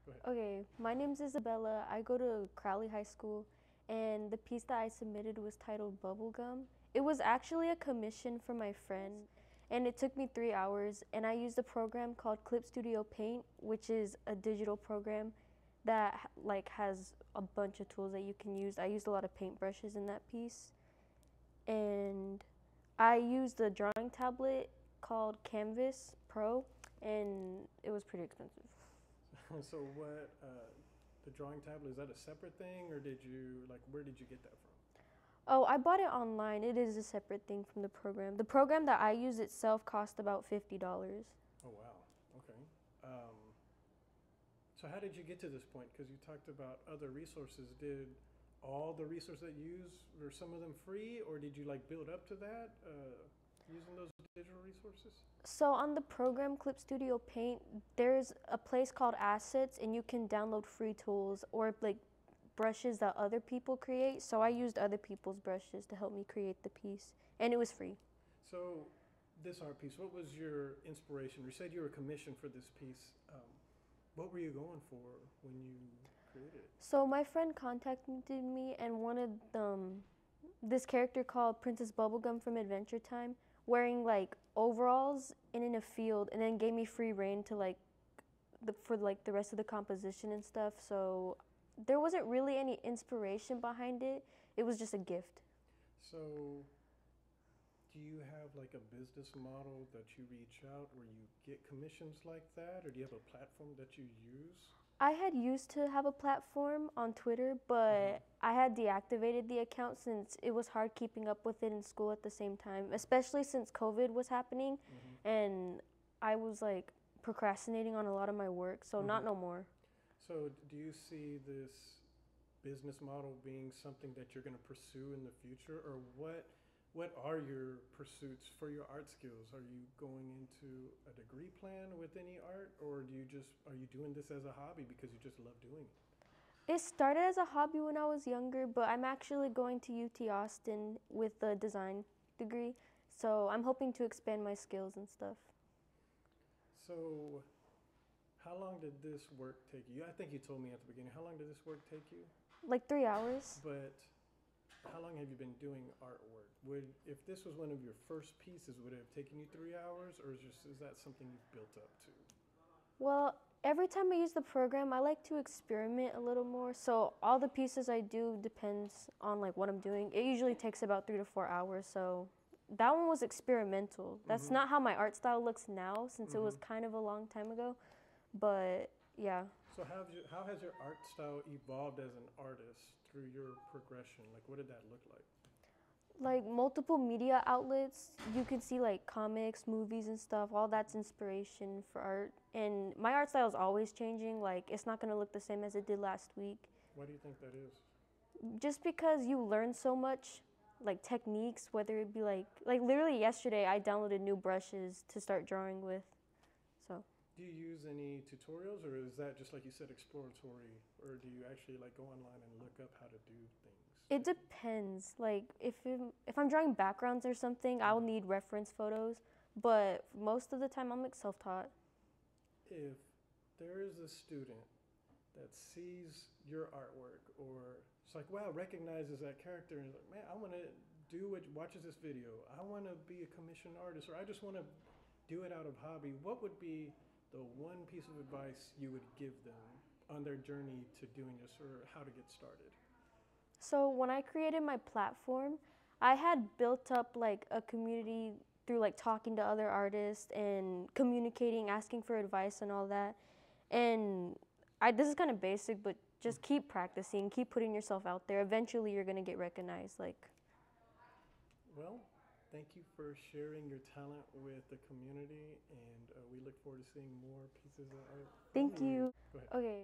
Go ahead. Okay, my name's Izabella. I go to Crowley High School, and the piece that I submitted was titled Bubblegum. It was actually a commission from my friend, and it took me 3 hours, and I used a program called Clip Studio Paint, which is a digital program that has a bunch of tools that you can use. I used a lot of paintbrushes in that piece, and I used a drawing tablet called Canvas Pro, and it was pretty expensive. So what, the drawing tablet, is that a separate thing, or did you, where did you get that from? Oh, I bought it online. It is a separate thing from the program. The program that I use itself cost about $50. Oh, wow. Okay. Um, so how did you get to this point? Because you talked about other resources. Did all the resources that you use, were some of them free, or did you build up to that using those digital resources? So on the program Clip Studio Paint, there's a place called Assets, and you can download free tools or brushes that other people create. So I used other people's brushes to help me create the piece, and it was free. So this art piece, what was your inspiration? You said you were commissioned for this piece. What were you going for when you created it? So my friend contacted me and wanted this character called Princess Bubblegum from Adventure Time wearing overalls and in a field, and then gave me free reign to the rest of the composition and stuff. So there wasn't really any inspiration behind it. It was just a gift. So do you have a business model that you reach out where you get commissions like that, or do you have a platform that you use? I had used to have a platform on Twitter, but I had deactivated the account since it was hard keeping up with it in school at the same time, especially since COVID was happening, and I was procrastinating on a lot of my work, so not no more. So do you see this business model being something that you're going to pursue in the future, or what are your pursuits for your art skills? Are you going into a degree plan with any art, or are you doing this as a hobby because you just love doing it? It started as a hobby when I was younger, but I'm actually going to UT Austin with a design degree, so I'm hoping to expand my skills and stuff. So how long did this work take you? I think you told me at the beginning. How long did this work take you? Like 3 hours. But how long have you been doing artwork? If this was one of your first pieces, would it have taken you 3 hours, or is that something you've built up to? Well, every time I use the program, I like to experiment a little more. So all the pieces I do depends on what I'm doing. It usually takes about 3 to 4 hours. So that one was experimental. That's not how my art style looks now, since it was kind of a long time ago. But yeah. So how has your art style evolved as an artist through your progression? What did that look like? Multiple media outlets, you can see comics, movies and stuff. All that's inspiration for art. And my art style is always changing. It's not going to look the same as it did last week. Why do you think that is? Just because you learn so much, techniques, whether it be literally yesterday I downloaded new brushes to start drawing with. So. Do you use any tutorials, or is that just like you said, exploratory, or do you actually go online and look up how to do things? It depends. If I'm drawing backgrounds or something, I'll need reference photos, but most of the time I'm self-taught. If there is a student that sees your artwork, or it's wow, recognizes that character, and is man, I want to do it, watches this video, I want to be a commissioned artist, or I just want to do it out of hobby, what would be the one piece of advice you would give them on their journey to doing this, or how to get started? So when I created my platform, I had built up a community through talking to other artists and communicating, asking for advice and all that. And this is kind of basic, but just keep practicing, keep putting yourself out there. Eventually you're going to get recognized. Well, thank you for sharing your talent with the community, and we look forward to seeing more pieces of art. Thank you. Go ahead. Okay.